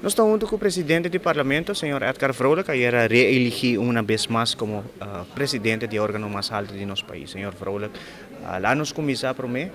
Nós estamos junto com o presidente do parlamento, senhor Edgar Vrolijk, que era reelegido uma vez mais como presidente do órgão mais alto do nosso país. Senhor Vrolijk, lá nos começar por mim,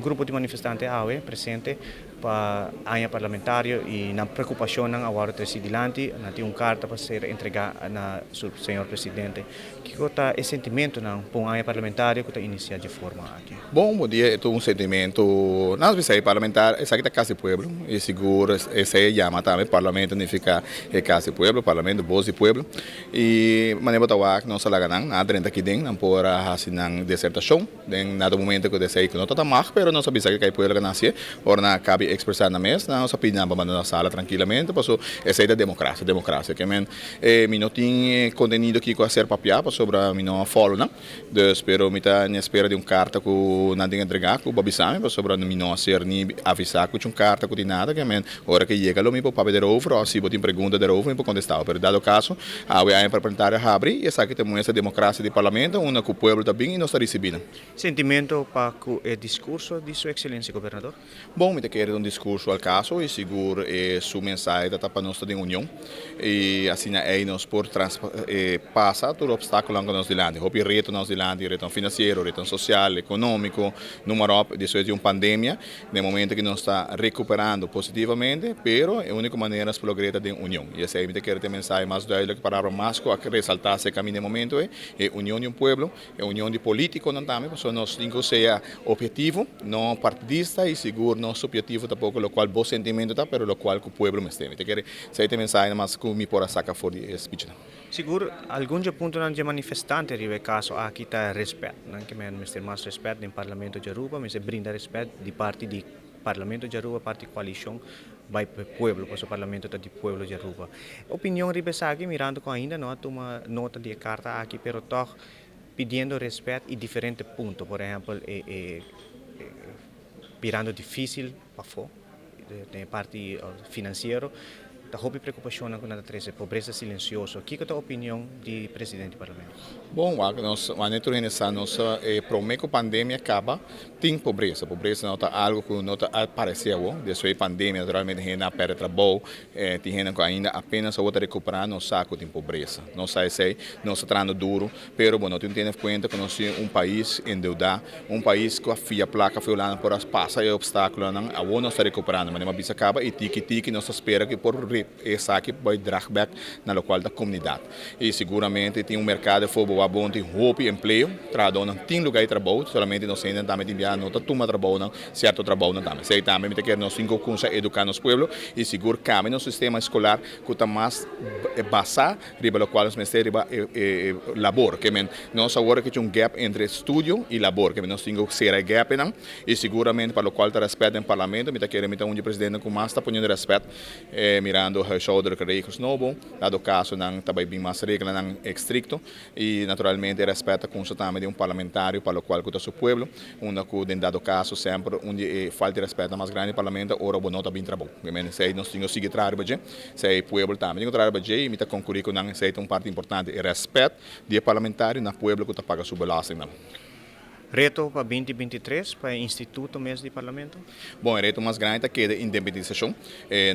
grupo de manifestantes presente para a área parlamentar e na preocupação não agora presidente, na tem carta para ser entregada na senhor presidente. Que é o sentimento não para a área parlamentar que está iniciado de forma aqui? Bom dia, é um sentimento. Nós visamos parlamentar, essa aqui é casa do povo, e seguro, essa é chama também parlamento significa é casa do povo, parlamento voz do povo. E maneira botar que nós falamos na frente aqui dentro, não por assim na dissertação, em nada momento que desce que não está mais, mas nós sabemos que o povo nasce, ora na cabe expressar na mesa, nós opinamos na sala tranquilamente, passou essa é da democracia, que men não tem conteúdo que com ser papiar, sobre a minha follow, não? Espero me tá espera de carta que não tem entregar, que o babisame, sobre a minha ser nem avisar que tinha carta que nada, que men hora que chega lo me pode paper over, ou se botem pergunta de over, me pode contestar, mas dado caso, a área parlamentar abre e essa que temos essa democracia de parlamento, uma que o povo está bem e nós está recebendo. Sentimento para o discurso de sua excelência governador? Bom, me quer discurso ao caso e seguro sua mensagem da para nós de união e assim aí nós por passar todo obstáculo que nós dilante, o reto nós dilante, reto financeiro, reto social, econômico, número disso é uma pandemia, no momento que nós está recuperando positivamente, pero é a única maneira de progredir de união. E essa aí me quer ter mensagem mais duidelijk para mais que ressaltar esse caminho no momento é união de povo, é união de político não também, porque nós temos que ser objetivo, não partidista e seguro nosso objetivo tampouco o qual bom sentimento tá, pero o qual o povo me tem. Quer essa é mensagem mas que me pode sacar fora de speech. Seguro algum ponto não de manifestante rive caso aqui está respeito, não que me ter mais respeito no parlamento de Aruba, mas brinda respeito de parte de parlamento de Aruba, parte coalição vai para o povo, para o parlamento do povo de Aruba. Opinião ribe aqui mirando com ainda não uma nota de carta aqui, pero toch pedindo respeito e diferente ponto, por exemplo, virando difícil para fora, da parte financeira, da hobby preocupação com a pobreza silenciosa. O que é a opinião do presidente do parlamento? Bom, nós promete que a pandemia acaba, tem pobreza. Pobreza não é algo que não apareceu. Desde a pandemia, naturalmente, a gente perde trabalho, tem gente que ainda apenas outra recuperar, não sabe que tem pobreza. Não sai não está trando duro, pero bom, não tem em conta que nós temos país endeudado, país que a placa foi lá por as passa e obstáculo, não, a não está recuperando, mas a bisa acaba e tiki nós espera que por essa aqui vai drag back na local da comunidade. E seguramente tem mercado for boa bom, tem roupa e emprego, não tem lugar de trabalho, somente nós ainda também enviar não toma trabalho, não, certo trabalho não também. Sei também que nós temos que educar nos pueblos e seguro cabe no sistema escolar que está mais basado, riba lo qual nós riba labor, que nós agora que tem gap entre estudo e labor, que nós temos que ser gap não, e seguramente para o qual está respeito no parlamento, me quer um presidente com mais está ponendo respeito, mirando o shoulder que regras novo, dado caso não está bem mais regra não estricto e naturalmente respeita com também de parlamentário para o qual que o povo, que dado caso sempre onde falta respeito mais grande parlamento, ora não está bem trabalho. Se nós temos que seguir trabalhando, se o povo também tem que trabalhar e me concluir com não é uma parte importante é respeito de parlamentário na povo que está paga sua belastning. Reto para 2023 para o Instituto mesmo de Parlamento? Bom, o reto mais grande é que a indemnização.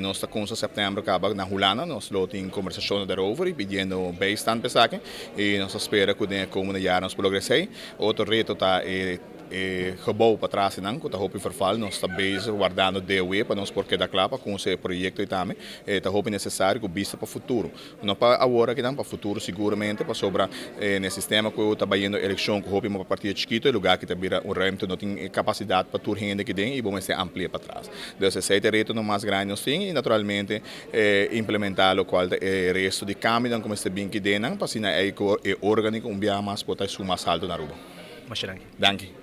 Nós estamos com setembro acaba na Hulana, nós temos conversação darüber e pedindo beistand para e nós esperamos que no coming jaar nós progressemos. Outro reto está gebouw para trás não, que está hope verval, nós estamos bezig guardando DOE para nós porque da clapa com esse projeto e também está hope necessário que vista para o futuro. Não para agora que não para o futuro seguramente para sobra no sistema que está trabalhando eleição que hope uma partido chiquito e lugar que está vira remto não tem capacidade para tur gente que tem e vamos ser amplia para trás. Então esse reto no mais grande nós tem e naturalmente implementar o qual resto de câmbio como este bem que tem para assim é orgânico biar mais para mais alto na rua. Mas danke.